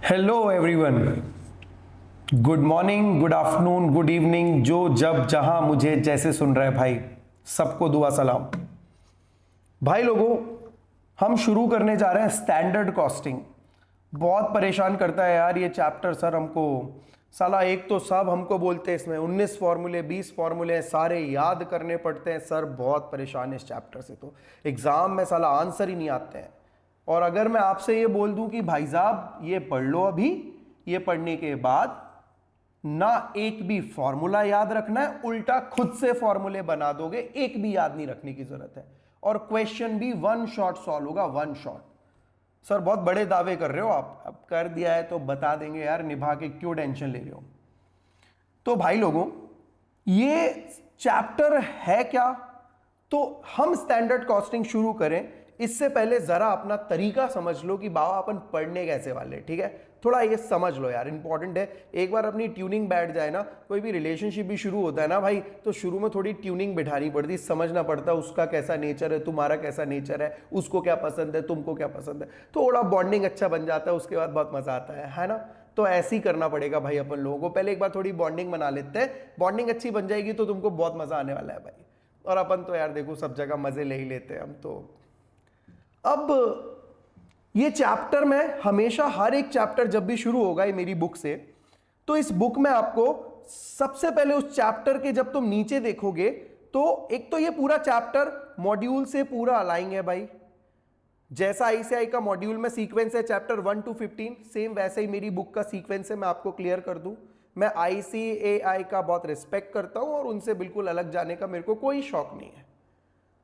Hello everyone. Good morning, good afternoon, good evening, जो जब जहां मुझे जैसे सुन रहे हैं भाई, सबको दुआ सलाम। भाई लोगों, हम शुरू करने जा रहे हैं स्टैंडर्ड कॉस्टिंग। बहुत परेशान करता है यार ये चैप्टर सर हमको। साला एक तो सब हमको बोलते हैं इसमें 19 फॉर्मूले 20 फॉर्मूले हैं, सारे याद करने पड़ते हैं सर। बहुत परेशान है इस चैप्टर से, तो एग्जाम में साला आंसर ही नहीं आते हैं। और अगर मैं आपसे ये बोल दूं कि भाई साहब ये पढ़ लो अभी, ये पढ़ने के बाद ना एक भी फॉर्मूला याद रखना है, उल्टा खुद से फॉर्मूले बना दोगे, एक भी याद नहीं रखने की जरूरत है। और क्वेश्चन भी वन शॉट सॉल्व होगा, वन शॉट। सर बहुत बड़े दावे कर रहे हो आप, अब कर दिया है तो बता देंगे यार, निभा के क्यों टेंशन ले रहे हो। तो भाई लोगों, ये चैप्टर है क्या, तो हम स्टैंडर्ड कॉस्टिंग शुरू करें इससे पहले जरा अपना तरीका समझ लो कि बाबा अपन पढ़ने कैसे वाले, ठीक है। थोड़ा ये समझ लो यार, इंपॉर्टेंट है। एक बार अपनी ट्यूनिंग बैठ जाए ना, कोई भी रिलेशनशिप भी शुरू होता है ना भाई, तो शुरू में थोड़ी ट्यूनिंग बिठानी पड़ती, समझना पड़ता है उसका कैसा नेचर है, तुम्हारा कैसा नेचर है, उसको क्या पसंद है, तुमको क्या पसंद है, थोड़ा बॉन्डिंग अच्छा बन जाता है, उसके बाद बहुत मजा आता है ना। तो ऐसे ही करना पड़ेगा भाई अपन लोगों को। पहले एक बार थोड़ी बॉन्डिंग बना लेते हैं, बॉन्डिंग अच्छी बन जाएगी तो तुमको बहुत मजा आने वाला है भाई। और अपन तो यार देखो सब जगह मजे ले ही लेते हैं हम तो। अब ये चैप्टर में हमेशा, हर एक चैप्टर जब भी शुरू होगा ये मेरी बुक से, तो इस बुक में आपको सबसे पहले उस चैप्टर के जब तुम नीचे देखोगे तो एक तो ये पूरा चैप्टर मॉड्यूल से पूरा अलाइन है भाई। जैसा आईसीआई का मॉड्यूल में सीक्वेंस है चैप्टर 1 to 15, सेम वैसे ही मेरी बुक का सीक्वेंस है। मैं आपको क्लियर कर दूं, मैं आईसीएआई का बहुत रिस्पेक्ट करता हूं और उनसे बिल्कुल अलग जाने का मेरे को कोई शौक नहीं है।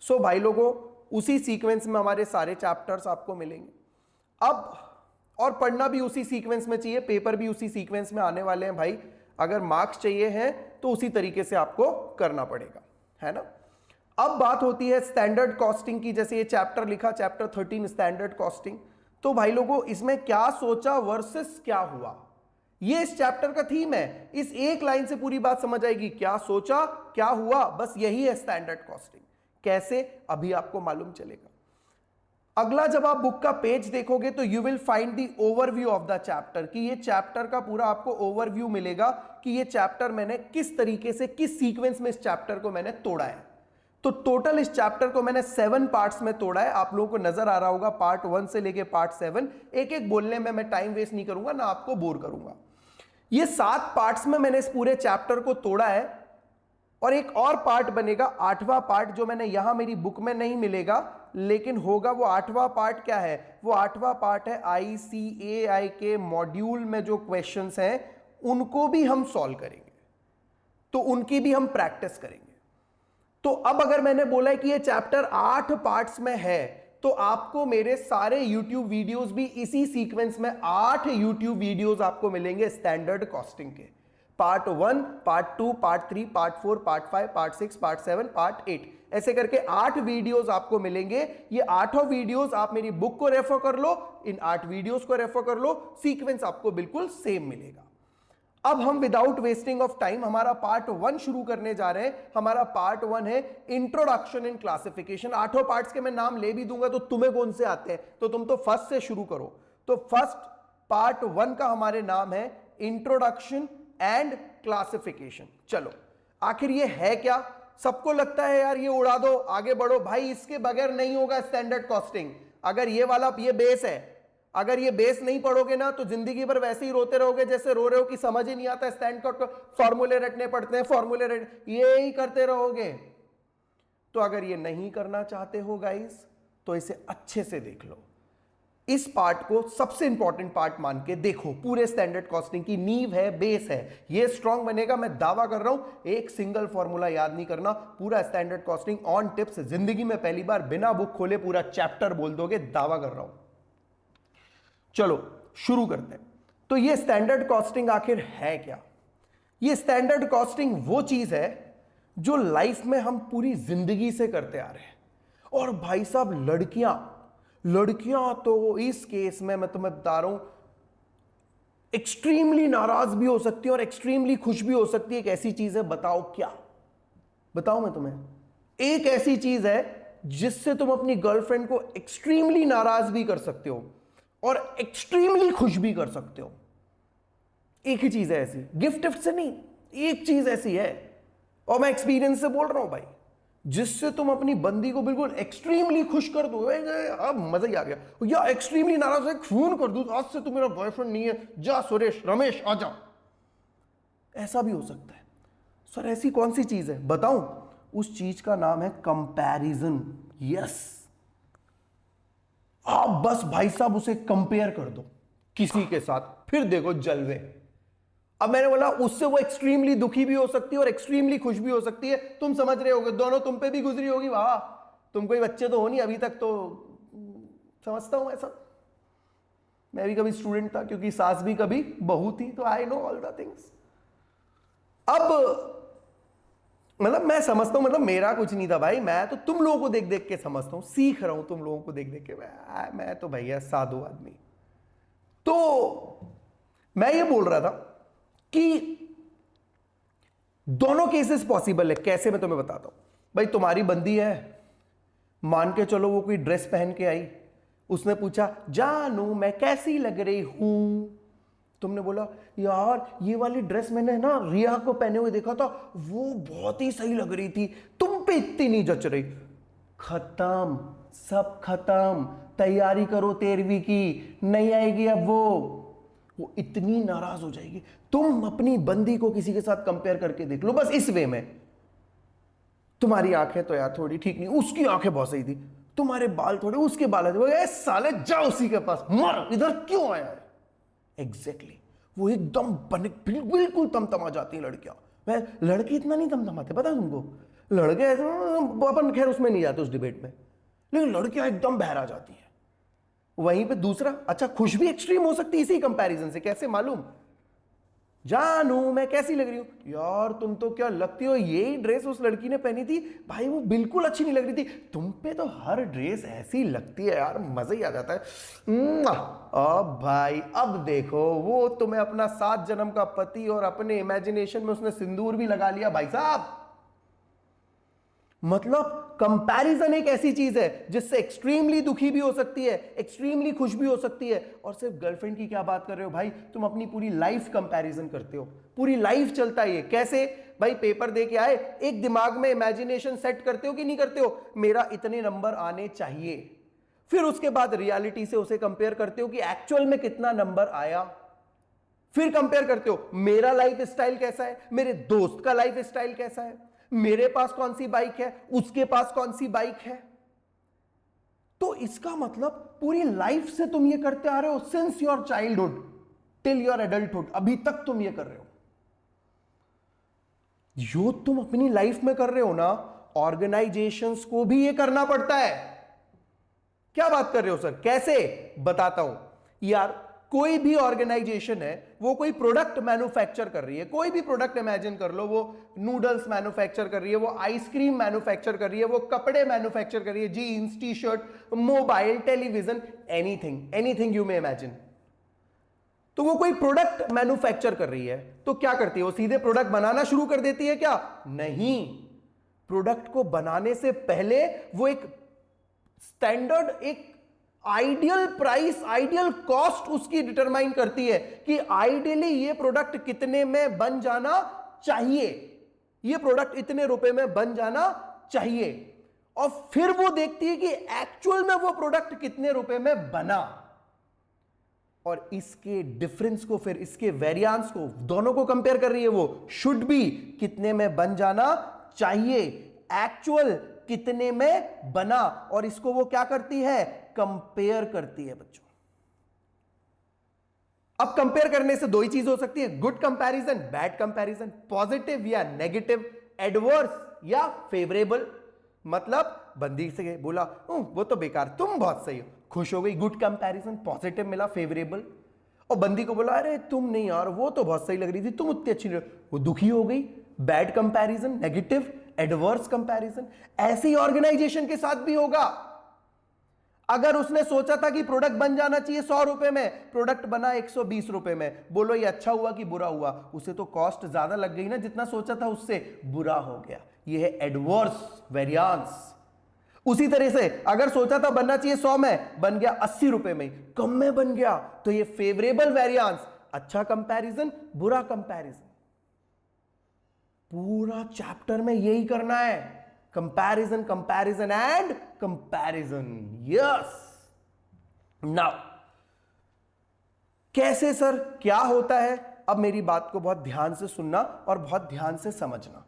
सो भाई लोगों, उसी सीक्वेंस में हमारे सारे चैप्टर्स आपको मिलेंगे अब, और पढ़ना भी उसी सीक्वेंस में चाहिए, पेपर भी उसी सीक्वेंस में आने वाले हैं भाई। अगर मार्क्स चाहिए हैं तो उसी तरीके से आपको करना पड़ेगा, है ना। अब बात होती है स्टैंडर्ड कॉस्टिंग की। जैसे ये चैप्टर लिखा, चैप्टर 13 स्टैंडर्ड कॉस्टिंग। तो भाई लोगों, इसमें क्या सोचा वर्सेस क्या हुआ, ये इस चैप्टर का थीम है। इस एक लाइन से पूरी बात समझ आएगी, क्या सोचा क्या हुआ, बस यही है स्टैंडर्ड कॉस्टिंग। कैसे, अभी आपको मालूम चलेगा। अगला जब आप बुक का पेज देखोगे तो you will find the overview of the chapter, कि ये चैप्टर का पूरा आपको ओवरव्यू मिलेगा कि ये चैप्टर मैंने किस तरीके से, किस सीक्वेंस में इस चैप्टर को मैंने तोड़ा है। तो टोटल इस चैप्टर को मैंने 7 पार्ट्स में तोड़ा है। आप लोगों को नजर आ रहा होगा पार्ट 1 से लेके पार्ट 7। एक एक बोलने में मैं टाइम वेस्ट नहीं करूंगा, ना आपको बोर करूंगा। ये 7 पार्ट्स में मैंने इस पूरे चैप्टर को तोड़ा है। और एक और पार्ट बनेगा, 8वां पार्ट, जो मैंने यहां मेरी बुक में नहीं मिलेगा लेकिन होगा। वो 8वां पार्ट क्या है, वो 8वां पार्ट है आईसीएआई के मॉड्यूल में जो क्वेश्चंस हैं उनको भी हम सॉल्व करेंगे, तो उनकी भी हम प्रैक्टिस करेंगे। तो अब अगर मैंने बोला है कि ये चैप्टर 8 पार्ट्स में है, तो आपको मेरे सारे YouTube वीडियोस भी इसी सीक्वेंस में 8 YouTube वीडियोस आपको मिलेंगे स्टैंडर्ड कॉस्टिंग के। Part 1, part 2, part 3, part 4, part 5, part 6, part 7, part 8, ऐसे करके 8 वीडियोस आपको मिलेंगे। ये 8 वीडियोस आप मेरी बुक को रेफर कर लो, इन 8 वीडियोस को रेफर कर लो, सीक्वेंस आपको बिल्कुल सेम मिलेगा। अब हम विदाउट वेस्टिंग ऑफ टाइम हमारा पार्ट 1 शुरू करने जा रहे हैं। हमारा पार्ट 1 है इंट्रोडक्शन इन क्लासिफिकेशन। 8 पार्ट्स के मैं नाम ले भी दूंगा तो तुम्हें कौन से आते हैं, तो तुम तो फर्स्ट से शुरू करो। तो फर्स्ट पार्ट 1 का हमारे नाम है इंट्रोडक्शन एंड क्लासिफिकेशन। चलो, आखिर ये है क्या। सबको लगता है यार ये उड़ा दो, आगे बढ़ो भाई, इसके बगैर नहीं होगा स्टैंडर्ड कॉस्टिंग। अगर ये वाला, ये बेस है, अगर ये बेस नहीं पढ़ोगे ना तो जिंदगी भर वैसे ही रोते रहोगे जैसे रो रहे हो कि समझ ही नहीं आता, स्टैंडर्ड फॉर्मूले रटने पड़ते हैं, फॉर्मूले रट, ये ही करते रहोगे। तो अगर ये नहीं करना चाहते हो गाइस, तो इसे अच्छे से देख लो। इस पार्ट को सबसे इंपॉर्टेंट पार्ट मान के देखो। पूरे स्टैंडर्ड कॉस्टिंग की नींव है, बेस है, ये स्ट्रांग बनेगा, मैं दावा कर रहा हूं। एक सिंगल फॉर्मूला याद नहीं करना, पूरा स्टैंडर्ड कॉस्टिंग ऑन टिप्स। जिंदगी में पहली बार बिना बुक खोले पूरा चैप्टर बोल दोगे, दावा कर रहा हूं। चलो शुरू करते हैं। तो ये स्टैंडर्ड कॉस्टिंग आखिर है क्या। ये स्टैंडर्ड कॉस्टिंग वो चीज है जो लाइफ में हम पूरी जिंदगी से करते आ रहे हैं। और भाई साहब, लड़कियां तो इस केस में मैं तुम्हें बता रहा हूं, एक्सट्रीमली नाराज भी हो सकती है और एक्सट्रीमली खुश भी हो सकती है। एक ऐसी चीज है, बताओ क्या, बताओ मैं तुम्हें, एक ऐसी चीज है जिससे तुम अपनी गर्लफ्रेंड को एक्सट्रीमली नाराज भी कर सकते हो और एक्सट्रीमली खुश भी कर सकते हो। एक ही चीज है ऐसी, गिफ्ट से नहीं, एक चीज ऐसी है, और मैं एक्सपीरियंस से बोल रहा हूं भाई, जिससे तुम अपनी बंदी को बिल्कुल एक्सट्रीमली खुश कर दो। अब मजा ही आ गया, या एक्सट्रीमली नाराज है, फोन कर दो, आज से तू मेरा बॉयफ्रेंड नहीं है, जा सुरेश रमेश आ जा। ऐसा भी हो सकता है। सर ऐसी कौन सी चीज है बताऊं? उस चीज का नाम है कंपैरिजन। यस, आप बस भाई साहब उसे कंपेयर कर दो किसी के साथ, फिर देखो जलवे। अब मैंने बोला उससे वो एक्सट्रीमली दुखी भी हो सकती है और एक्सट्रीमली खुश भी हो सकती है। तुम समझ रहे होगे, दोनों तुम पे भी गुजरी होगी। वाह, तुम कोई बच्चे तो हो नहीं अभी तक, तो समझता हूं ऐसा। मैं भी कभी स्टूडेंट था, क्योंकि सास भी कभी बहू थी, तो I know all the things. अब मतलब मैं समझता हूं, मतलब मेरा कुछ नहीं था भाई, मैं तो तुम लोगों को देख देख के समझता हूं, सीख रहा हूं तुम लोगों को देख देख के। मैं तो भैया साधु आदमी। तो मैं ये बोल रहा था कि दोनों केसेस पॉसिबल है। कैसे, मैं तुम्हें बताता हूं। भाई तुम्हारी बंदी है, मान के चलो वो कोई ड्रेस पहन के आई, उसने पूछा जानू मैं कैसी लग रही हूं, तुमने बोला यार ये वाली ड्रेस मैंने ना रिया को पहने हुए देखा था, वो बहुत ही सही लग रही थी, तुम पे इतनी नहीं जच रही। खत्म, सब खत्म, तैयारी करो 13वीं की, नहीं आएगी अब वो इतनी नाराज हो जाएगी। तुम अपनी बंदी को किसी के साथ कंपेयर करके देख लो, बस इस वे में। तुम्हारी आंखें तो यार थोड़ी ठीक नहीं, उसकी आंखें बहुत सही थी, तुम्हारे बाल थोड़े, उसके बाल थे, साले जाओ उसी के पास, मर, इधर क्यों आया है। एग्जैक्टली वो एकदम बिल्कुल तमतमा जाती है लड़कियां। मैं लड़के इतना नहीं तमतमाते, पता है तुमको? लड़के ऐसे, अपन खैर उसमें नहीं जाते उस डिबेट में, लेकिन लड़कियां एकदम बहरा जाती हैं। वहीं पे दूसरा, अच्छा खुश भी एक्सट्रीम हो सकती है इसी कंपैरिजन से। कैसे मालूम? जानू मैं कैसी लग रही हूं, यार तुम तो क्या लगती हो, यही ड्रेस उस लड़की ने पहनी थी भाई, वो बिल्कुल अच्छी नहीं लग रही थी, तुम पे तो हर ड्रेस ऐसी लगती है यार, मजा ही आ जाता है। अब भाई अब देखो, वो तुम्हें अपना 7 जन्म का पति, और अपने इमेजिनेशन में उसने सिंदूर भी लगा लिया भाई साहब। मतलब कंपैरिजन एक ऐसी चीज है जिससे एक्सट्रीमली दुखी भी हो सकती है, एक्सट्रीमली खुश भी हो सकती है। और सिर्फ गर्लफ्रेंड की क्या बात कर रहे हो भाई, तुम अपनी पूरी लाइफ कंपैरिजन करते हो, पूरी लाइफ चलता है ये। कैसे भाई? पेपर दे के आए, एक दिमाग में इमेजिनेशन सेट करते हो कि नहीं करते हो, मेरा इतने नंबर आने चाहिए, फिर उसके बाद रियलिटी से उसे कंपेयर करते हो कि एक्चुअल में कितना नंबर आया, फिर कंपेयर करते हो मेरा लाइफ स्टाइल कैसा है, मेरे दोस्त का लाइफ स्टाइल कैसा है, मेरे पास कौन सी बाइक है, उसके पास कौन सी बाइक है। तो इसका मतलब पूरी लाइफ से तुम ये करते आ रहे हो, since your childhood till your adulthood, अभी तक तुम ये कर रहे हो। जो तुम अपनी लाइफ में कर रहे हो ना, ऑर्गेनाइजेशंस को भी ये करना पड़ता है। क्या बात कर रहे हो सर, कैसे? बताता हूं यार। कोई भी ऑर्गेनाइजेशन है, वो कोई प्रोडक्ट मैन्युफैक्चर कर रही है, कोई भी प्रोडक्ट इमेजिन कर लो, वो नूडल्स मैन्युफैक्चर कर रही है, वो आइसक्रीम मैन्युफैक्चर कर रही है, वो कपड़े मैन्युफैक्चर कर रही है, jeans, T shirt, mobile, television, anything, anything you may imagine. तो वो कोई प्रोडक्ट मैन्युफैक्चर कर रही है, तो क्या करती है वो? सीधे प्रोडक्ट बनाना शुरू कर देती है क्या? नहीं, प्रोडक्ट को बनाने से पहले वो एक स्टैंडर्ड, एक आइडियल प्राइस, आइडियल कॉस्ट उसकी डिटरमाइन करती है कि आइडियली ये प्रोडक्ट कितने में बन जाना चाहिए, ये प्रोडक्ट इतने रुपए में बन जाना चाहिए। और फिर वो देखती है कि एक्चुअल में वो प्रोडक्ट कितने रुपए में बना, और इसके डिफरेंस को, फिर इसके वेरिएंस को, दोनों को कंपेयर कर रही है। वो शुड बी कितने में बन जाना चाहिए, एक्चुअल कितने में बना, और इसको वो क्या करती है? कंपेयर करती है बच्चों। अब कंपेयर करने से दो ही चीज हो सकती है, good comparison, bad comparison, positive या नेगेटिव, एडवर्स या फेवरेबल। मतलब बंदी से बोला वो तो बेकार, तुम बहुत सही हो, खुश हो गई, गुड कंपैरिजन, पॉजिटिव मिला, फेवरेबल। और बंदी को बोला अरे तुम नहीं यार, वो तो बहुत सही लग रही थी, तुम उतनी अच्छी नहीं, वो दुखी हो गई, bad comparison, negative, adverse comparison. ऐसे ही ऑर्गेनाइजेशन के साथ भी होगा। अगर उसने सोचा था कि प्रोडक्ट बन जाना चाहिए 100 रुपए में, प्रोडक्ट बना 120 रुपए में, बोलो ये अच्छा हुआ कि बुरा हुआ? उसे तो कॉस्ट ज्यादा लग गई ना, जितना सोचा था उससे बुरा हो गया। ये है एडवर्स वेरिएंस। उसी तरह से अगर सोचा था बनना चाहिए 100 में, बन गया 80 रुपए में, कम में बन गया, तो ये फेवरेबल वेरिएंस, अच्छा कंपैरिजन, बुरा कंपैरिजन। पूरा चैप्टर में यही करना है, comparison comparison and comparison. Yes, now कैसे सर, क्या होता है? अब मेरी बात को बहुत ध्यान से सुनना और बहुत ध्यान से समझना।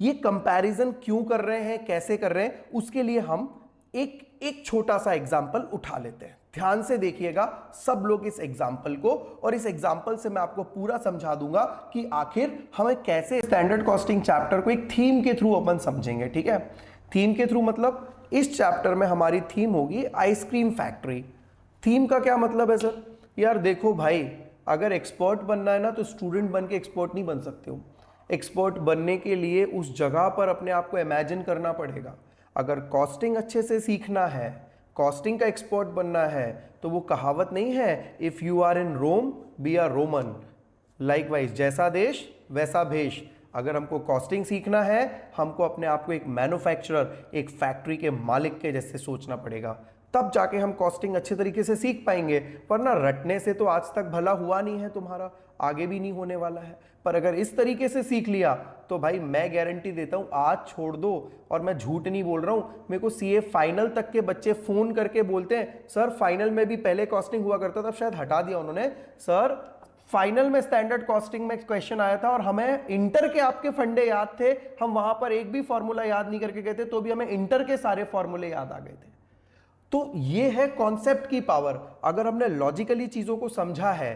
ये कंपैरिजन क्यों कर रहे हैं, कैसे कर रहे हैं, उसके लिए हम एक छोटा सा एग्जाम्पल उठा लेते हैं। ध्यान से देखिएगा सब लोग इस एग्जाम्पल को, और इस एग्जाम्पल से मैं आपको पूरा समझा दूंगा कि आखिर हमें कैसे स्टैंडर्ड कॉस्टिंग चैप्टर को एक थीम के थ्रू अपन समझेंगे। ठीक है, थीम के थ्रू मतलब इस चैप्टर में हमारी थीम होगी आइसक्रीम फैक्ट्री। थीम का क्या मतलब है सर? यार देखो भाई, अगर एक्सपर्ट बनना है ना तो स्टूडेंट बन के एक्सपर्ट नहीं बन सकते हो। एक्सपर्ट बनने के लिए उस जगह पर अपने आप को इमेजिन करना पड़ेगा। अगर कॉस्टिंग अच्छे से सीखना है, कॉस्टिंग का एक्सपर्ट बनना है, तो वो कहावत नहीं है, if you are in Rome be are Roman, likewise जैसा देश वैसा भेष। अगर हमको कॉस्टिंग सीखना है, हमको अपने आप को एक मैन्युफैक्चरर, एक फैक्ट्री के मालिक के जैसे सोचना पड़ेगा, तब जाके हम कॉस्टिंग अच्छे तरीके से सीख पाएंगे। वरना रटने से तो आज तक भला हुआ नहीं है तुम्हारा, आगे भी नहीं होने वाला है। पर अगर इस तरीके से सीख लिया तो भाई मैं गारंटी देता हूं, आज छोड़ दो, और मैं झूठ नहीं बोल रहा हूं, मेरे को सीए फाइनल तक के बच्चे फोन करके बोलते हैं, सर फाइनल में भी पहले कॉस्टिंग हुआ करता था, शायद हटा दिया उन्होंने, सर फाइनल में स्टैंडर्ड कॉस्टिंग में क्वेश्चन आया था और हमें इंटर के आपके फंडे याद थे, हम वहां पर एक भी फॉर्मूला याद नहीं करके गए थे, तो भी हमें इंटर के सारे फॉर्मूले याद आ गए थे। तो ये है कॉन्सेप्ट की पावर। अगर हमने लॉजिकली चीजों को समझा है,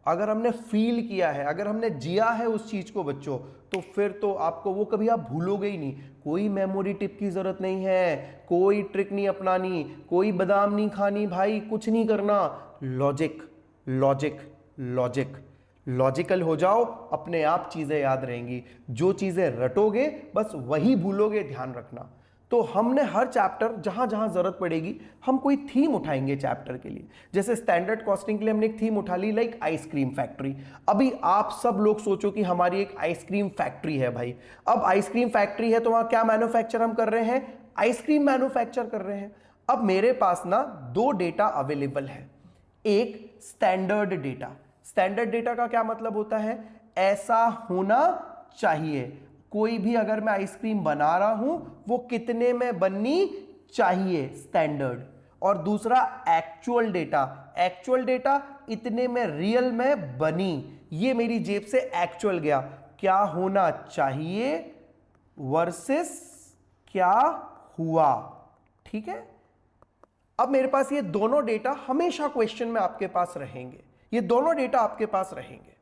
अगर हमने फील किया है, अगर हमने जिया है उस चीज को बच्चों, तो फिर तो आपको वो कभी आप भूलोगे ही नहीं। कोई मेमोरी टिप की जरूरत नहीं है, कोई ट्रिक नहीं अपनानी, कोई बादाम नहीं खानी भाई, कुछ नहीं करना। लॉजिक लॉजिक लॉजिक, लॉजिकल हो जाओ, अपने आप चीजें याद रहेंगी। जो चीजें रटोगे बस वही भूलोगे, ध्यान रखना। तो हमने हर चैप्टर जहां जहां जरूरत पड़ेगी हम कोई थीम उठाएंगे चैप्टर के लिए। जैसे स्टैंडर्ड कॉस्टिंग के लिए हमने एक थीम उठा ली, लाइक आइसक्रीम फैक्ट्री। अभी आप सब लोग सोचो कि हमारी एक आइसक्रीम फैक्ट्री है भाई। अब आइसक्रीम फैक्ट्री है तो वहां क्या मैन्युफैक्चर हम कर रहे हैं? आइसक्रीम मैन्युफैक्चर कर रहे हैं। अब मेरे पास ना दो डेटा अवेलेबल है। एक स्टैंडर्ड डेटा। स्टैंडर्ड डेटा का क्या मतलब होता है? ऐसा होना चाहिए, कोई भी अगर मैं आइसक्रीम बना रहा हूं वो कितने में बननी चाहिए, स्टैंडर्ड। और दूसरा एक्चुअल डेटा। एक्चुअल डेटा इतने में रियल में बनी, ये मेरी जेब से एक्चुअल गया, क्या होना चाहिए वर्सेस क्या हुआ। ठीक है, अब मेरे पास ये दोनों डेटा हमेशा क्वेश्चन में आपके पास रहेंगे। ये दोनों डेटा आपके पास रहेंगे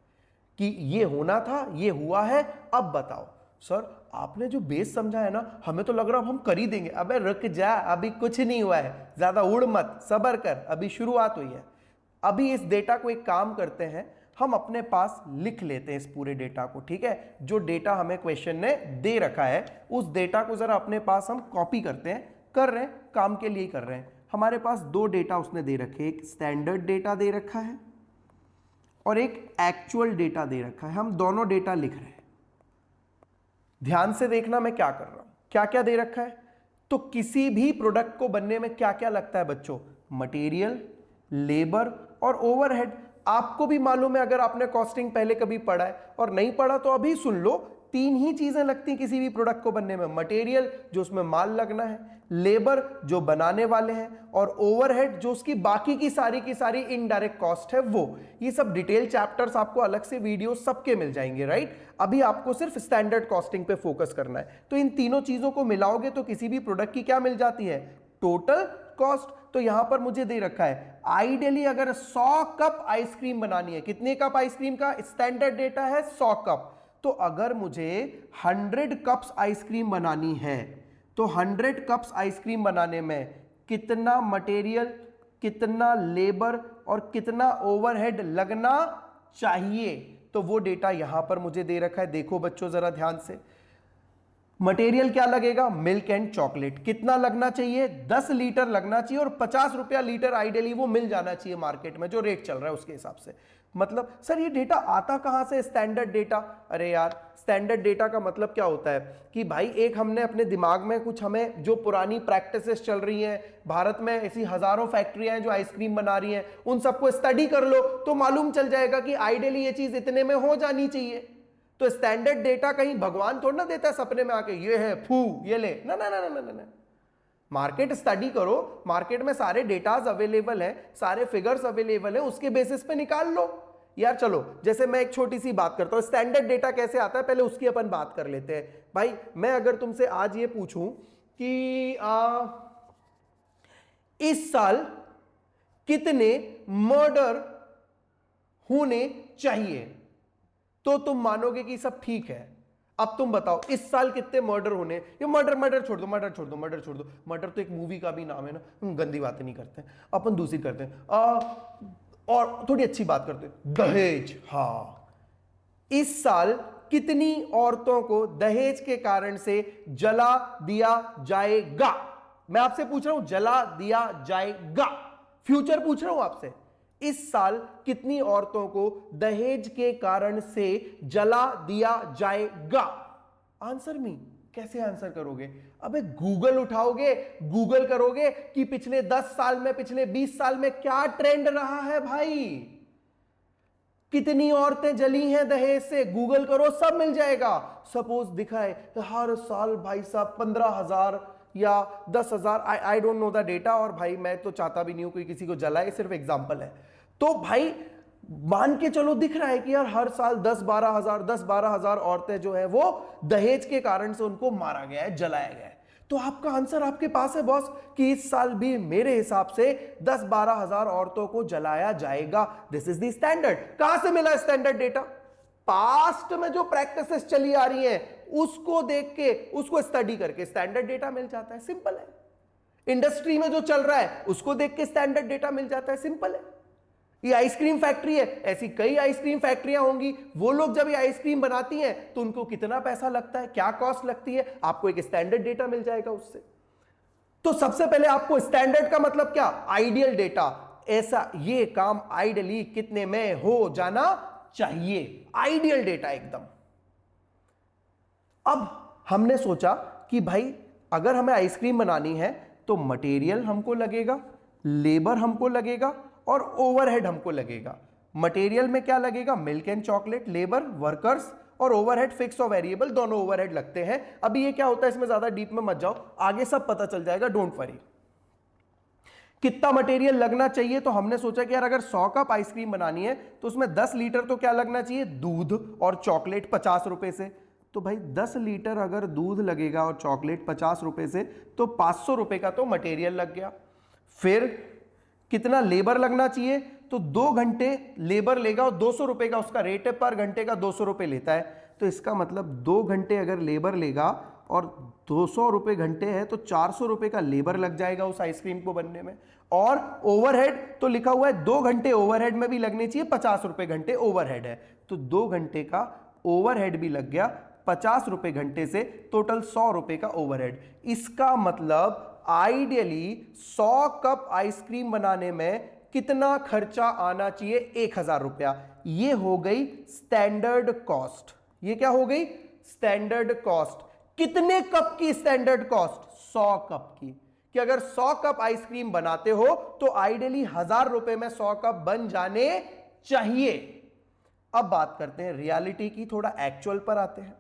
कि ये होना था, ये हुआ है, अब बताओ। सर आपने जो बेस समझा है ना, हमें तो लग रहा हम कर ही देंगे। अबे रुक जा, अभी कुछ नहीं हुआ है, ज्यादा उड़ मत, सब्र कर, अभी शुरुआत हुई है। अभी इस डेटा को एक काम करते हैं, हम अपने पास लिख लेते हैं इस पूरे डेटा को। ठीक है, जो डेटा हमें क्वेश्चन ने दे रखा है उस डेटा को जरा अपने पास हम कॉपी करते हैं। कर रहे हैं, काम के लिए ही कर रहे हैं। हमारे पास दो डेटा उसने दे रखे, एक स्टैंडर्ड डेटा दे रखा है और एक एक्चुअल डेटा दे रखा है। हम दोनों डेटा लिख रहे हैं। ध्यान से देखना मैं क्या कर रहा हूं, क्या क्या दे रखा है। तो किसी भी प्रोडक्ट को बनने में क्या क्या लगता है बच्चों? मटेरियल, लेबर और ओवरहेड। आपको भी मालूम है, अगर आपने कॉस्टिंग पहले कभी पढ़ा है, और नहीं पढ़ा तो अभी सुन लो। तीन ही चीजें लगती हैं किसी भी प्रोडक्ट को बनने में। मटेरियल जो उसमें माल लगना है, लेबर जो बनाने वाले हैं, और ओवरहेड जो उसकी बाकी की सारी इनडायरेक्ट कॉस्ट है वो। ये सब डिटेल चैप्टर्स आपको अलग से वीडियो सबके मिल जाएंगे, राइट। अभी आपको सिर्फ स्टैंडर्ड कॉस्टिंग पे फोकस करना है। तो इन तीनों चीजों को मिलाओगे तो किसी भी प्रोडक्ट की क्या मिल जाती है? Total cost. तो यहां पर मुझे दे रखा है, आइडियली अगर 100 कप आइसक्रीम बनानी है, कितने कप आइसक्रीम का? स्टैंडर्ड डेटा है 100 कप। तो अगर मुझे 100 कप्स आइसक्रीम बनानी है तो 100 कप्स आइसक्रीम बनाने में कितना मटेरियल, कितना लेबर और कितना ओवरहेड लगना चाहिए? तो वो डेटा यहां पर मुझे दे रखा है। देखो बच्चों जरा ध्यान से, मटेरियल क्या लगेगा? Milk and chocolate. कितना लगना चाहिए? 10 लीटर लगना चाहिए, और 50 रुपया लीटर आइडियली वो मिल जाना चाहिए मार्केट में, जो रेट चल रहा है उसके हिसाब से। मतलब सर ये डेटा आता कहां से, स्टैंडर्ड डेटा? अरे यार स्टैंडर्ड डेटा का मतलब क्या होता है कि भाई एक हमने अपने दिमाग में कुछ, हमें जो पुरानी प्रैक्टिसेस चल रही हैं, भारत में ऐसी हजारों फैक्ट्रियां हैं जो आइसक्रीम बना रही हैं, उन सबको स्टडी कर लो तो मालूम चल जाएगा कि आइडियली ये चीज इतने में हो जानी चाहिए। तो स्टैंडर्ड डेटा कहीं भगवान थोड़ा ना देता है सपने में आके, ये है फू ये ले, ना ना ना ना ना ना। मार्केट स्टडी करो, मार्केट में सारे डेटाज अवेलेबल हैं, सारे फिगर्स अवेलेबल हैं, उसके बेसिस पे निकाल लो यार। चलो जैसे मैं एक छोटी सी बात करता हूं, स्टैंडर्ड डेटा कैसे आता है पहले उसकी अपन बात कर लेते हैं। भाई मैं अगर तुमसे आज ये पूछूं कि इस साल कितने मर्डर होने चाहिए, तो तुम मानोगे कि सब ठीक है। अब तुम बताओ इस साल कितने मर्डर होने, ये मर्डर छोड़ दो, मर्डर छोड़ दो, मर्डर छोड़ दो, मर्डर तो एक मूवी का भी नाम है ना, गंदी बातें नहीं करते अपन, दूसरी करते हैं और थोड़ी अच्छी बात करते हैं, दहेज। हाँ, इस साल कितनी औरतों को दहेज के कारण से जला दिया जाएगा? मैं आपसे पूछ रहा हूं, जला दिया जाएगा, फ्यूचर पूछ रहा हूं आपसे। इस साल कितनी औरतों को दहेज के कारण से जला दिया जाएगा? Answer me. कैसे आंसर करोगे? अबे गूगल उठाओगे, गूगल करोगे कि पिछले 10 साल में, पिछले 20 साल में क्या ट्रेंड रहा है भाई, कितनी औरतें जली हैं दहेज से, गूगल करो सब मिल जाएगा। सपोज दिखाए हर साल भाई साहब 15,000 या 10,000, I don't know the data, और भाई मैं तो चाहता भी नहीं हूं कोई किसी को जलाए, सिर्फ एग्जांपल है। तो भाई मान के चलो दिख रहा है कि यार हर साल 10-12,000 औरतें जो है वो दहेज के कारण से उनको मारा गया है, जलाया गया है। तो आपका आंसर आपके पास है बॉस कि इस साल भी मेरे हिसाब से 10-12,000 औरतों को जलाया जाएगा। This is the standard. कहां से मिला स्टैंडर्ड डेटा? पास्ट में जो प्रैक्टिसेस चली आ रही हैं उसको देख के, उसको स्टडी करके स्टैंडर्ड डेटा मिल जाता है, सिंपल है। इंडस्ट्री में जो चल रहा है उसको देख के स्टैंडर्ड डेटा मिल जाता है, सिंपल है। ये आइसक्रीम फैक्ट्री है, ऐसी कई आइसक्रीम फैक्ट्रियां होंगी, वो लोग जब ये आइसक्रीम बनाती हैं तो उनको कितना पैसा लगता है, क्या कॉस्ट लगती है, आपको एक स्टैंडर्ड डेटा मिल जाएगा उससे। तो सबसे पहले आपको स्टैंडर्ड का मतलब क्या? Ideal data. ऐसा ये काम आइडियली कितने में हो जाना चाहिए, आइडियल डेटा एकदम। अब हमने सोचा कि भाई अगर हमें आइसक्रीम बनानी है तो मटेरियल हमको लगेगा, लेबर हमको लगेगा और ओवरहेड हमको लगेगा। मटेरियल में क्या लगेगा? Milk and chocolate, labour, workers और ओवरहेड, फिक्स और वेरिएबल दोनों ओवरहेड लगते हैं। अभी ये क्या होता है, इसमें ज्यादा डीप में मत जाओ, आगे सब पता चल जाएगा, डोंट वरी। कितना मटेरियल लगना चाहिए? तो हमने सोचा कि यार अगर 100 कप आइसक्रीम बनानी है तो उसमें 10 लीटर तो क्या लगना चाहिए? दूध और चॉकलेट 50 रुपए से। तो भाई 10 लीटर अगर दूध लगेगा और चॉकलेट 50 रुपए से, तो 500 रुपए का तो मटेरियल लग गया। फिर कितना लेबर लगना चाहिए? तो 2 घंटे लेबर लेगा और 200 रुपए का उसका रेट है, पर घंटे का 200 रुपए लेता है। तो इसका मतलब 2 घंटे अगर लेबर लेगा और 200 रुपए घंटे है तो 400 रुपए का लेबर लग जाएगा उस आइसक्रीम को बनने में। और ओवरहेड तो लिखा हुआ है 2 घंटे ओवरहेड में भी लगने चाहिए, 50 रुपए घंटे ओवरहेड है, तो 2 घंटे का ओवरहेड भी लग गया 50 रुपए घंटे से, टोटल 100 रुपए का ओवरहेड। इसका मतलब आइडियली 100 कप आइसक्रीम बनाने में कितना खर्चा आना चाहिए? 1,000 रुपया। ये हो गई स्टैंडर्ड कॉस्ट। ये क्या हो गई? Standard cost. कितने कप की स्टैंडर्ड कॉस्ट? 100 कप की। कि अगर 100 कप आइसक्रीम बनाते हो तो आइडियली 1,000 रुपए में 100 कप बन जाने चाहिए। अब बात करते हैं रियलिटी की, थोड़ा एक्चुअल पर आते हैं।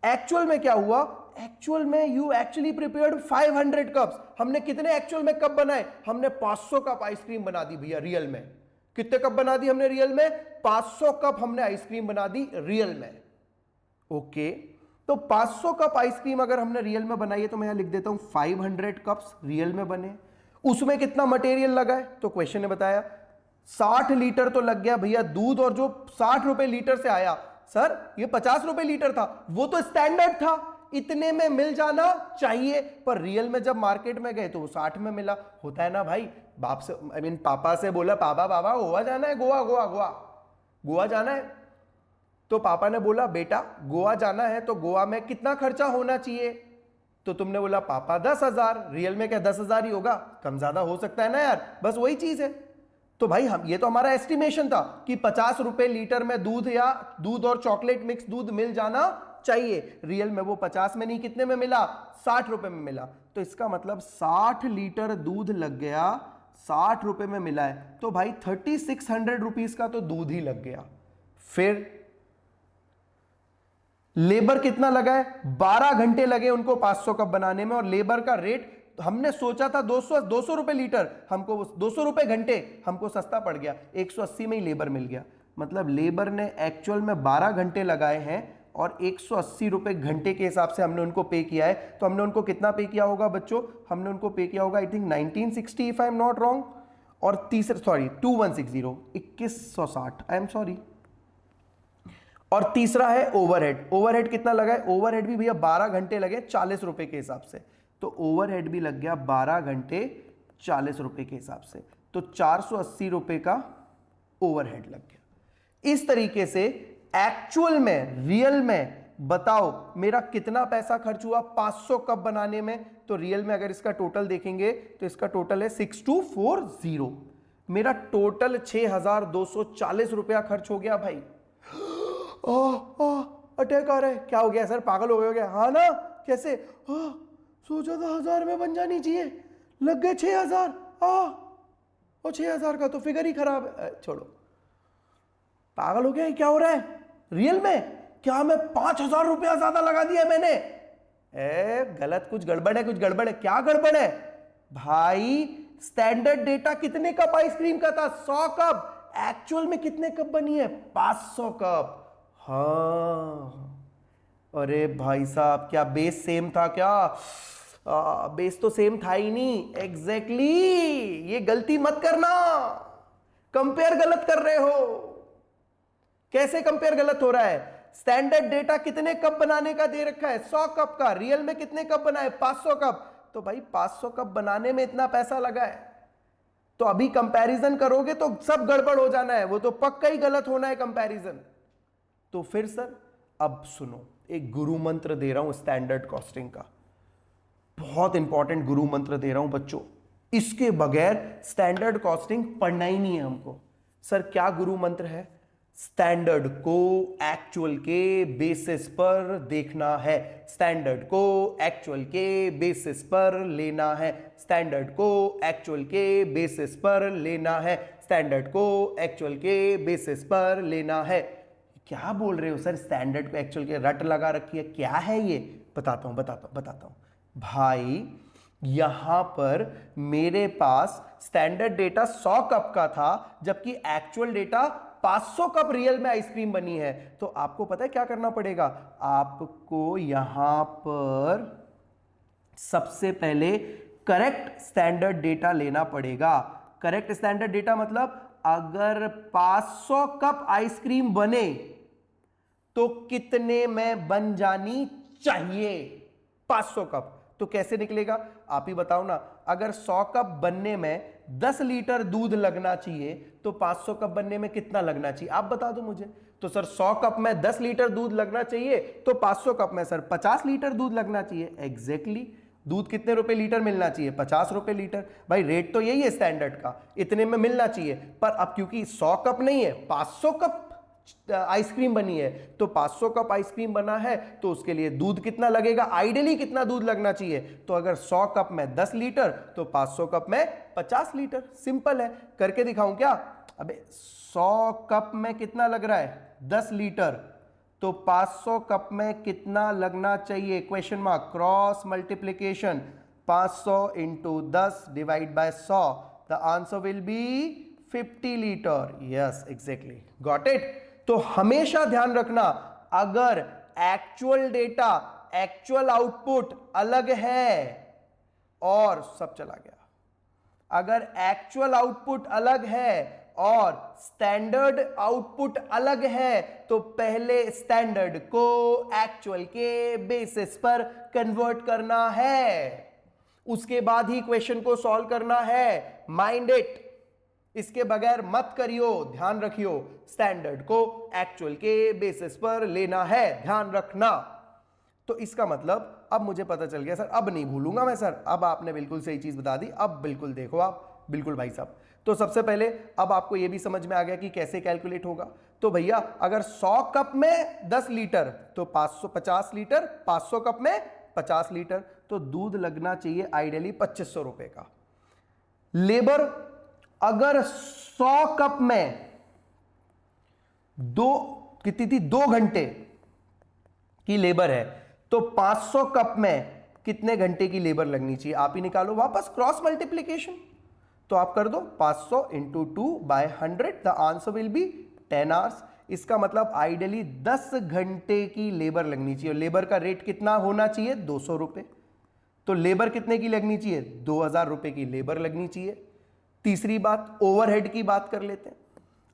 एक्चुअल में क्या हुआ? एक्चुअल में यू एक्चुअली प्रिपेयर्ड 500 कप्स। हमने कितने एक्चुअल में कप बनाए? हमने 500 कप आइसक्रीम बना दी भैया रियल में। कितने कप बना दी हमने रियल में? 500 कप हमने आइसक्रीम बना दी रियल में। ओके, तो 500 कप आइसक्रीम अगर हमने रियल में बनाई है तो मैं यहां लिख देता हूं 500 कप्स रियल में बने। उसमें कितना मटेरियल लगा है? तो क्वेश्चन ने बताया 60 लीटर तो लग गया भैया दूध, और जो 60 रुपए लीटर से आया, सर ये 50 रुपए लीटर था, वो तो स्टैंडर्ड था, इतने में मिल जाना चाहिए, पर रियल में जब मार्केट में गए तो वो 60 में मिला। होता है ना भाई, बाप से पापा से बोला, पापा पापा गोवा जाना है, गोवा गोवा गोवा गोवा जाना है। तो पापा ने बोला बेटा गोवा जाना है तो गोवा में कितना खर्चा होना चाहिए? तो तुमने बोला पापा 10,000। रियल में क्या 10,000 ही होगा? कम ज्यादा हो सकता है ना यार, बस वही चीज है। तो भाई हम ये तो हमारा एस्टिमेशन था कि 50 रुपए लीटर में दूध या दूध और चॉकलेट मिक्स दूध मिल जाना चाहिए। रियल में वो 50 में नहीं, कितने में मिला? 60 रुपए में मिला। तो इसका मतलब 60 लीटर दूध लग गया, 60 रुपए में मिला है, तो भाई 3600 रुपीज का तो दूध ही लग गया। फिर लेबर कितना लगा है? 12 घंटे लगे उनको 500 कप बनाने में, और लेबर का रेट हमने सोचा था 200 रुपए लीटर, हमको 200 रुपए घंटे हमको सस्ता पड़ गया, 180 में ही लेबर मिल गया। मतलब लेबर ने एक्चुअल में 12 घंटे लगाए हैं और 180 रुपए घंटे के हिसाब से हमने उनको पे किया है। तो हमने उनको कितना पे किया होगा बच्चों? हमने उनको पे किया होगा I think 1960 if I am not wrong, और तीसरा 2160 2160 आई एम सॉरी। और तीसरा है ओवरहेड। ओवरहेड कितना लगा है? ओवरहेड भी भैया 12 घंटे लगे 40 रुपए के हिसाब से, तो ओवरहेड भी लग गया 12 घंटे 40 रुपए के हिसाब से, तो 480 रुपए का ओवरहेड लग गया। इस तरीके से एक्चुअल में, रियल में बताओ मेरा कितना पैसा खर्च हुआ 500 कप बनाने में? तो रियल में अगर इसका टोटल देखेंगे तो इसका टोटल है 6240। मेरा टोटल 6240 रुपया खर्च हो गया भाई। अटैक आ रहा है, क्या हो गया सर? पागल हो गए? हाँ ना, कैसे? सोचा था 1000 में बन जानी चाहिए, लग गए 6000। और 6000 का तो फिगर ही खराब है। छोड़ो, पागल हो गया? क्या हो रहा है? रियल में क्या मैं 5000 रुपया ज्यादा लगा दिया मैंने? गलत, कुछ गड़बड़ है, कुछ गड़बड़ है। क्या गड़बड़ है भाई? स्टैंडर्ड डेटा कितने कप आइसक्रीम का था? 100 कप। एक्चुअल में कितने कप बनी है? 500 कप। हाँ, अरे भाई साहब, क्या बेस सेम था क्या? बेस तो सेम था ही नहीं। एग्जैक्टली ये गलती मत करना, कंपेयर गलत कर रहे हो। कैसे कंपेयर गलत हो रहा है? स्टैंडर्ड डेटा कितने कप बनाने का दे रखा है? 100 कप का। रियल में कितने कप बनाए? 500 कप। तो भाई 500 कप बनाने में इतना पैसा लगा है, तो अभी कंपैरिजन करोगे तो सब गड़बड़ हो जाना है, वो तो पक्का ही गलत होना है कंपैरिजन। तो फिर सर अब सुनो, एक गुरु मंत्र दे रहा हूं स्टैंडर्ड कॉस्टिंग का, बहुत इंपॉर्टेंट गुरु मंत्र दे रहा हूं बच्चों, इसके बगैर स्टैंडर्ड कॉस्टिंग पढ़ना ही नहीं है हमको। सर क्या गुरु मंत्र है? स्टैंडर्ड को एक्चुअल के बेसिस पर देखना है, स्टैंडर्ड को एक्चुअल के बेसिस पर लेना है, स्टैंडर्ड को एक्चुअल के बेसिस पर लेना है, स्टैंडर्ड को एक्चुअल के बेसिस पर लेना है। क्या बोल रहे हो सर? स्टैंडर्ड को एक्चुअल के रट लगा रखी है, क्या है ये? बताता हूं भाई। यहां पर मेरे पास स्टैंडर्ड डेटा 100 कप का था, जबकि एक्चुअल डेटा 500 कप रियल में आइसक्रीम बनी है। तो आपको पता है क्या करना पड़ेगा? आपको यहां पर सबसे पहले करेक्ट स्टैंडर्ड डेटा लेना पड़ेगा। करेक्ट स्टैंडर्ड डेटा मतलब अगर 500 कप आइसक्रीम बने तो कितने में बन जानी चाहिए? 500 कप। तो कैसे निकलेगा आप ही बताओ ना। अगर 100 कप बनने में 10 लीटर दूध लगना चाहिए, तो 500 कप बनने में कितना लगना चाहिए? आप बता दो मुझे। तो सर 100 कप में 10 लीटर दूध लगना चाहिए, तो 500 कप में सर 50 लीटर दूध लगना चाहिए। एग्जैक्टली दूध कितने रुपए लीटर मिलना चाहिए? 50 रुपए लीटर। भाई रेट तो यही है स्टैंडर्ड का, इतने में मिलना चाहिए। पर अब क्योंकि 100 कप नहीं है, 500 कप आइसक्रीम बनी है, तो 500 कप आइसक्रीम बना है, तो उसके लिए दूध कितना लगेगा? आइडियली कितना दूध लगना चाहिए? तो अगर 100 कप में 10 लीटर, तो 500 कप में 50 लीटर। सिंपल है, करके दिखाऊं क्या? अबे 100 कप में कितना लग रहा है? 10 लीटर। तो 500 कप में कितना लगना चाहिए? Question mark, cross multiplication. 500 into 10 divide by 100, the answer will be 50 litre. Yes exactly, got it. तो हमेशा ध्यान रखना, अगर एक्चुअल डेटा, एक्चुअल आउटपुट अलग है, और सब चला गया, अगर एक्चुअल आउटपुट अलग है और स्टैंडर्ड आउटपुट अलग है, तो पहले स्टैंडर्ड को एक्चुअल के बेसिस पर कन्वर्ट करना है, उसके बाद ही क्वेश्चन को सॉल्व करना है। माइंड इट, इसके बगैर मत करियो। ध्यान रखियो, स्टैंडर्ड को एक्चुअल के बेसिस पर लेना है, ध्यान रखना। तो इसका मतलब अब मुझे पता चल गया सर, अब नहीं भूलूंगा मैं सर। अब आपने बिल्कुल सही चीज बता दी, अब बिल्कुल देखो आप, बिल्कुल भाई साहब। तो तो सबसे पहले अब आपको यह भी समझ में आ गया कि कैसे कैलकुलेट होगा। तो भैया अगर 100 कप में 10 लीटर तो 550 लीटर, 500 कप में 50 लीटर, तो दूध लगना चाहिए आइडियली 2500 रुपए का। लेबर अगर 100 कप में कितनी थी, 2 घंटे की लेबर है, तो 500 कप में कितने घंटे की लेबर लगनी चाहिए, आप ही निकालो वापस क्रॉस मल्टीप्लीकेशन। तो आप कर दो 500 into 2/100, the answer will be 10 hours. इसका मतलब आइडियली 10 घंटे की लेबर लगनी चाहिए। लेबर का रेट कितना होना चाहिए, 200 रुपए। तो लेबर कितने की लगनी चाहिए, 2000 रुपए की लेबर लगनी चाहिए। तीसरी बात, ओवरहेड की बात कर लेते हैं।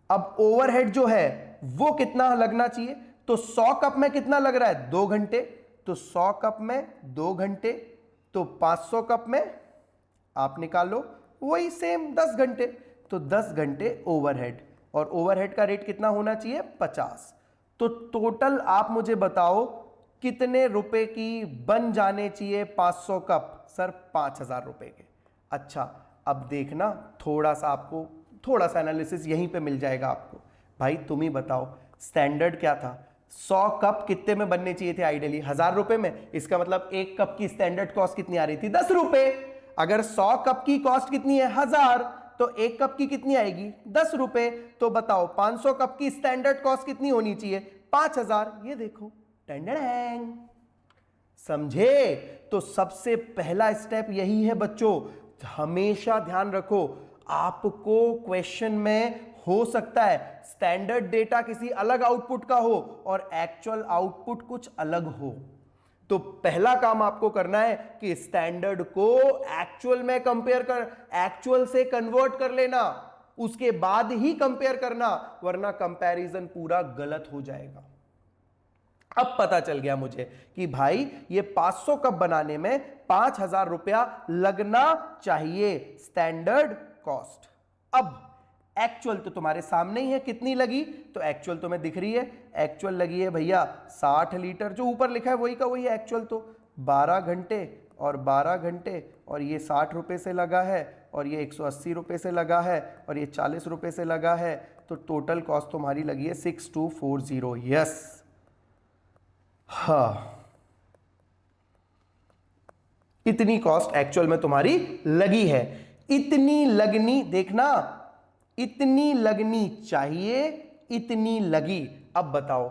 अब ओवरहेड जो है वो कितना लगना चाहिए, तो 100 कप में कितना लग रहा है, 2 घंटे, तो 100 कप में 2 घंटे, तो 500 कप में आप निकालो वही सेम 10 घंटे, तो 10 घंटे ओवरहेड, और ओवरहेड का रेट कितना होना चाहिए, 50। तो टोटल आप मुझे बताओ कितने रुपए की बन जाने चाहिए 500 कप, सर 5000 रुपए के। अच्छा अब देखना, थोड़ा सा एनालिसिस यहीं पे मिल जाएगा आपको। भाई तुम ही बताओ स्टैंडर्ड क्या था, 100 कप कितने में बनने चाहिए थे आइडियली, 1000 रुपए में। इसका मतलब 1 कप की स्टैंडर्ड कॉस्ट कितनी आ रही थी, 10 रुपए। अगर 100 कप की कॉस्ट कितनी है, 1000, तो 1 कप की कितनी आएगी, 10 रुपए। तो बताओ 500 कप की स्टैंडर्ड कॉस्ट कितनी होनी चाहिए, 5000। ये देखो, टेंडर समझे। तो सबसे पहला स्टेप यही है बच्चों, हमेशा ध्यान रखो, आपको क्वेश्चन में हो सकता है स्टैंडर्ड डेटा किसी अलग आउटपुट का हो और एक्चुअल आउटपुट कुछ अलग हो। तो पहला काम आपको करना है कि स्टैंडर्ड को एक्चुअल में कंपेयर कर, एक्चुअल से कन्वर्ट कर लेना, उसके बाद ही कंपेयर करना, वरना कंपैरिजन पूरा गलत हो जाएगा। अब पता चल गया मुझे कि भाई ये 500 कप बनाने में 5000 रुपया लगना चाहिए स्टैंडर्ड कॉस्ट। अब एक्चुअल तो तुम्हारे सामने ही है, कितनी लगी, तो एक्चुअल तुम्हें दिख रही है, एक्चुअल लगी है भैया 60 लीटर, जो ऊपर लिखा है वही का वही एक्चुअल। तो 12 घंटे और 12 घंटे, और ये 60 रुपए से लगा है, और ये 180 रुपए से लगा है, और ये 40 रुपए से लगा है, तो टोटल कॉस्ट तुम्हारी लगी है 6240। यस, हाँ, इतनी कॉस्ट एक्चुअल में तुम्हारी लगी है। इतनी लगनी, देखना, इतनी लगनी चाहिए, इतनी लगी। अब बताओ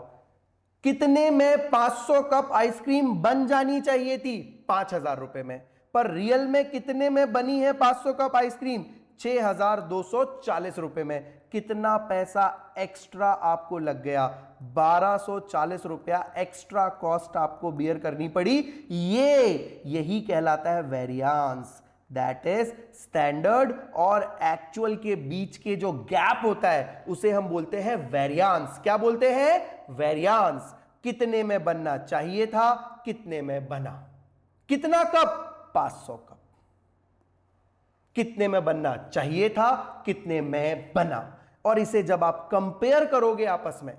कितने में 500 कप आइसक्रीम बन जानी चाहिए थी, 5000 रुपए में, पर रियल में कितने में बनी है 500 कप आइसक्रीम, 6240 रुपए में। कितना पैसा एक्स्ट्रा आपको लग गया, 1240 रुपया एक्स्ट्रा कॉस्ट आपको बियर करनी पड़ी। यही कहलाता है वेरियांस। दैट इज स्टैंडर्ड और एक्चुअल के बीच के जो गैप होता है उसे हम बोलते हैं वेरियांस। क्या बोलते हैं, वेरियांस। कितने में बनना चाहिए था, कितने में बना, कितना कप, 500 कप। कितने में बनना चाहिए था, कितने में बना। और इसे जब आप कंपेयर करोगे आपस में,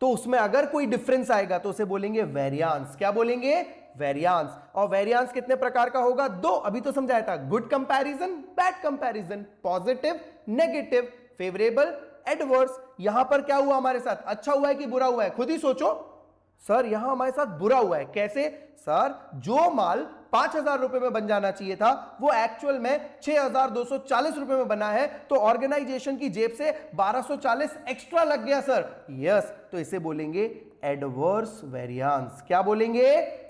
तो उसमें अगर कोई डिफरेंस आएगा तो उसे बोलेंगे वेरियांस। क्या बोलेंगे, वेरियांस। और वेरियांस कितने प्रकार का होगा, 2। अभी तो समझाया था, good comparison, bad comparison, positive, negative, favourable, adverse. यहां पर क्या हुआ हमारे साथ, अच्छा हुआ है कि बुरा हुआ है, खुद ही सोचो। सर यहां हमारे साथ बुरा हुआ है, कैसे, सर जो माल 5000 रुपए में बन जाना चाहिए था वो एक्चुअल में 6240 रुपए में बना है, तो ऑर्गेनाइजेशन की जेब से 1240 एक्स्ट्रा लग गया सर। यस, तो इसे बोलेंगे एडवर्स वेरियांस। क्या बोलेंगे,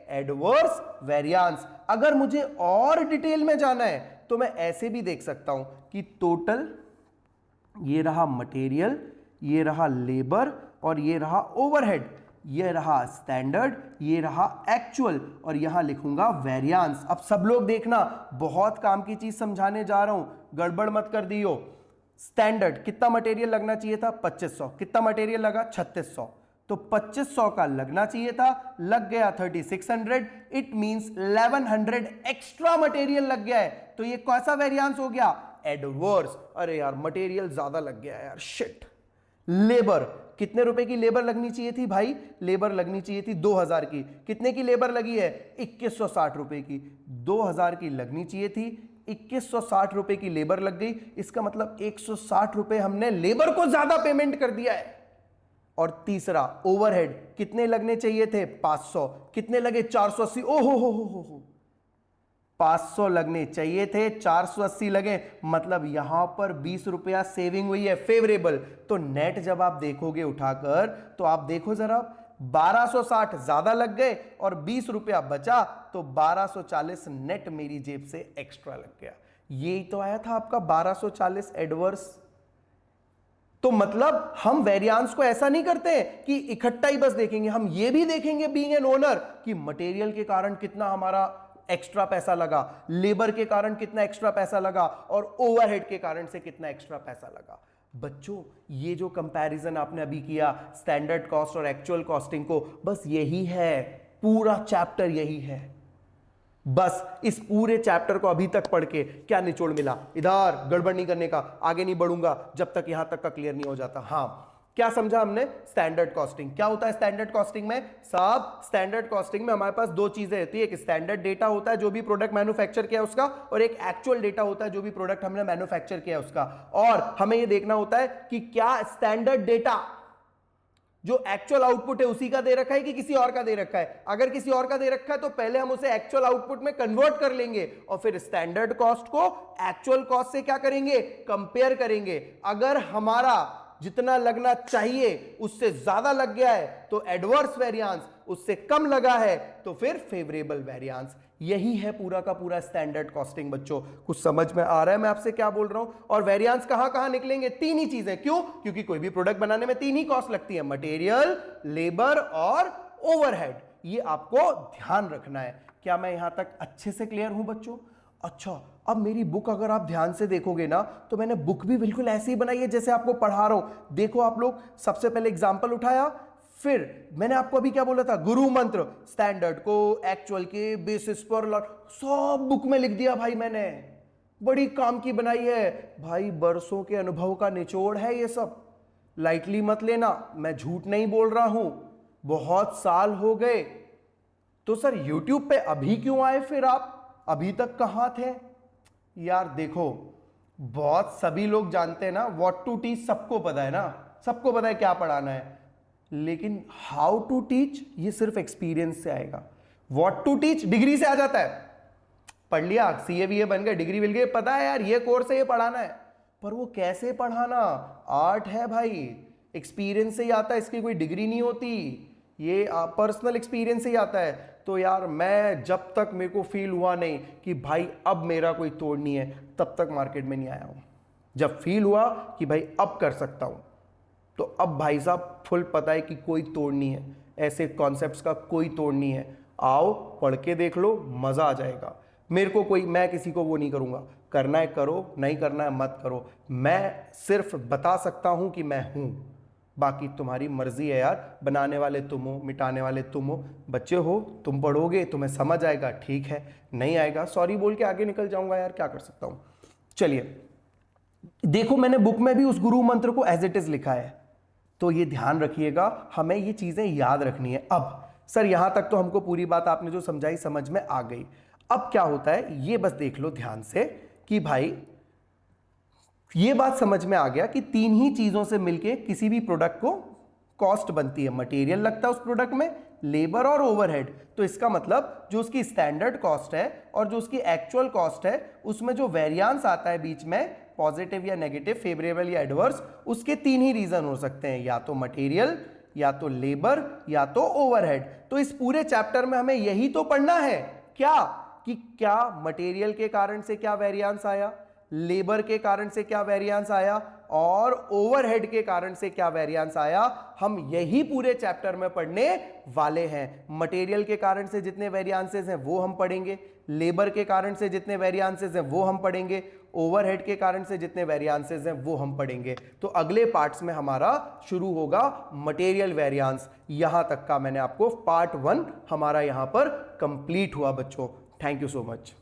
एडवर्स वेरियांस। अगर मुझे और डिटेल में जाना है तो मैं ऐसे भी देख सकता हूं कि टोटल, ये रहा मटेरियल, ये रहा लेबर, और ये रहा ओवरहेड, ये रहा स्टैंडर्ड, ये रहा एक्चुअल, और यहां लिखूंगा वेरियांस। अब सब लोग देखना, बहुत काम की चीज समझाने जा रहा हूं, गड़बड़ मत कर दियो। स्टैंडर्ड कितना मटेरियल लगना चाहिए था, 2500। कितना मटेरियल लगा, 3600। तो 2500 का लगना चाहिए था, लग गया 3600। इट मींस 1100 एक्स्ट्रा मटेरियल लग गया है। तो ये कैसा वेरियांस हो गया, एडवर्स। अरे यार मटेरियल ज्यादा लग गया यार, शिट। लेबर, कितने रुपए की लेबर लगनी चाहिए थी भाई, लेबर लगनी चाहिए थी 2000 की। कितने की लेबर लगी है, 2160 रुपए की। 2000 की लगनी चाहिए थी, 2160 रुपए की लेबर लग गई, इसका मतलब 160 रुपए हमने लेबर को ज्यादा पेमेंट कर दिया है। और तीसरा ओवरहेड कितने लगने चाहिए थे 500, कितने लगे 480। ओहो हो 500 लगने चाहिए थे 480 लगे, मतलब यहां पर 20 रुपया सेविंग हुई है, फेवरेबल। तो नेट जब आप देखोगे उठाकर तो आप देखो जरा 1260 ज्यादा लग गए और 20 रुपया बचा, तो 1240 नेट मेरी जेब से एक्स्ट्रा लग गया। यही तो आया था आपका 1240 एडवर्स। तो मतलब हम वेरिएंस को ऐसा नहीं करते कि इकट्ठा ही बस देखेंगे, हम ये भी देखेंगे बीइंग एन ओनर कि मटेरियल के कारण कितना हमारा एक्स्ट्रा पैसा लगा, लेबर के कारण कितना एक्स्ट्रा पैसा लगा और ओवरहेड के कारण से कितना एक्स्ट्रा पैसा लगा। बच्चों ये जो कंपैरिजन आपने अभी किया स्टैंडर्ड कॉस्ट और एक्चुअल कॉस्टिंग को, बस यही है, पूरा चैप्टर यही है। बस इस पूरे चैप्टर को अभी तक पढ़ के क्या निचोड़ मिला, इधर गड़बड़ नहीं करने का, आगे नहीं बढ़ूंगा जब तक यहां तक का क्लियर नहीं हो जाता। हाँ क्या समझा हमने, स्टैंडर्ड कॉस्टिंग क्या होता है। स्टैंडर्ड कॉस्टिंग में साहब, स्टैंडर्ड कॉस्टिंग में हमारे पास दो चीजें होती है, एक स्टैंडर्ड डेटा होता है जो भी प्रोडक्ट मैन्युफैक्चर किया उसका, और एक एक्चुअल डेटा होता है जो भी प्रोडक्ट हमने मैन्युफैक्चर किया उसका। और हमें यह देखना होता है कि क्या स्टैंडर्ड डेटा जो एक्चुअल आउटपुट है उसी का दे रखा है कि किसी और का दे रखा है। अगर किसी और का दे रखा है तो पहले हम उसे एक्चुअल आउटपुट में कन्वर्ट कर लेंगे और फिर स्टैंडर्ड कॉस्ट को एक्चुअल कॉस्ट से क्या करेंगे, कंपेयर करेंगे। अगर हमारा जितना लगना चाहिए उससे ज्यादा लग गया है तो एडवर्स वेरिएंस, उससे कम लगा है तो फिर फेवरेबल वेरिएंस। यही है पूरा का पूरा स्टैंडर्ड कॉस्टिंग। बच्चों कुछ समझ में आ रहा है मैं आपसे क्या बोल रहा हूं। और वेरिएंस कहां कहां निकलेंगे, तीन ही चीजें। क्यों, क्योंकि कोई भी प्रोडक्ट बनाने में तीन ही कॉस्ट लगती है, मटेरियल, लेबर और ओवरहेड। ये आपको ध्यान रखना है। क्या मैं यहां तक अच्छे से क्लियर हूं बच्चों। अच्छा अब मेरी बुक अगर आप ध्यान से देखोगे ना तो मैंने बुक भी बिल्कुल ऐसे ही बनाई है जैसे आपको पढ़ा रहा हूं। देखो आप लोग, सबसे पहले एग्जांपल उठाया, फिर मैंने आपको अभी क्या बोला था, गुरु मंत्र स्टैंडर्ड को एक्चुअल के बेसिस पर सब बुक में लिख दिया भाई मैंने। बड़ी काम की बनाई है भाई, बरसों के अनुभव का निचोड़ है ये सब, लाइटली मत लेना, मैं झूठ नहीं बोल रहा हूं, बहुत साल हो गए। तो सर यूट्यूब पे अभी क्यों आए, फिर आप अभी तक कहां थे यार। देखो बहुत सभी लोग जानते हैं ना व्हाट टू टीच, सबको पता है ना, सबको पता है क्या पढ़ाना है, लेकिन हाउ टू टीच ये सिर्फ एक्सपीरियंस से आएगा। व्हाट टू टीच डिग्री से आ जाता है, पढ़ लिया सीए बीए बन गए, डिग्री मिल गई, पता है यार ये कोर्स है ये पढ़ाना है, पर वो कैसे पढ़ाना आर्ट है भाई, एक्सपीरियंस से ही आता है, इसकी कोई डिग्री नहीं होती, ये पर्सनल एक्सपीरियंस से ही आता है। तो यार मैं जब तक मेरे को फील हुआ नहीं कि भाई अब मेरा कोई तोड़ नहीं है, तब तक मार्केट में नहीं आया हूं। जब फील हुआ कि भाई अब कर सकता हूं, तो अब भाई साहब फुल पता है कि कोई तोड़ नहीं है, ऐसे कॉन्सेप्ट्स का कोई तोड़ नहीं है। आओ पढ़ के देख लो, मजा आ जाएगा। मेरे को कोई, मैं किसी को वो नहीं करूंगा, करना है करो, नहीं करना है मत करो। मैं सिर्फ बता सकता हूं कि मैं हूं, बाकी तुम्हारी मर्जी है यार। बनाने वाले तुम हो, मिटाने वाले तुम हो। बच्चे हो, तुम पढ़ोगे, तुम्हें समझ आएगा, ठीक है, नहीं आएगा सॉरी बोल के आगे निकल जाऊंगा यार, क्या कर सकता हूं। चलिए देखो मैंने बुक में भी उस गुरु मंत्र को एज इट इज लिखा है, तो ये ध्यान रखिएगा, हमें ये चीजें याद रखनी है। अब सर यहां तक तो हमको पूरी बात आपने जो समझाई समझ में आ गई। अब क्या होता है ये बस देख लो ध्यान से कि भाई ये बात समझ में आ गया कि तीन ही चीजों से मिलके किसी भी प्रोडक्ट को कॉस्ट बनती है। मटेरियल लगता है उस प्रोडक्ट में, लेबर और ओवरहेड। तो इसका मतलब जो उसकी स्टैंडर्ड कॉस्ट है और जो उसकी एक्चुअल कॉस्ट है, उसमें जो वेरिएंस आता है बीच में, पॉजिटिव या नेगेटिव, फेवरेबल या एडवर्स, उसके तीन ही रीजन हो सकते हैं, या तो मटेरियल, या तो लेबर, या तो ओवरहेड। तो इस पूरे चैप्टर में हमें यही तो पढ़ना है, क्या कि क्या मटेरियल के कारण से क्या वेरिएंस आया, लेबर के कारण से क्या वेरिएंस आया और ओवरहेड के कारण से क्या वेरिएंस आया। हम यही पूरे चैप्टर में पढ़ने वाले हैं। मटेरियल के कारण से जितने वेरिएंसेस हैं वो हम पढ़ेंगे, लेबर के कारण से जितने वेरिएंसेस हैं वो हम पढ़ेंगे, ओवरहेड के कारण से जितने वेरिएंसेस हैं वो हम पढ़ेंगे। तो अगले पार्ट्स में हमारा शुरू होगा मटेरियल वेरिएंस। यहां तक का मैंने आपको पार्ट 1 हमारा यहां पर कंप्लीट हुआ बच्चों। Thank you so much.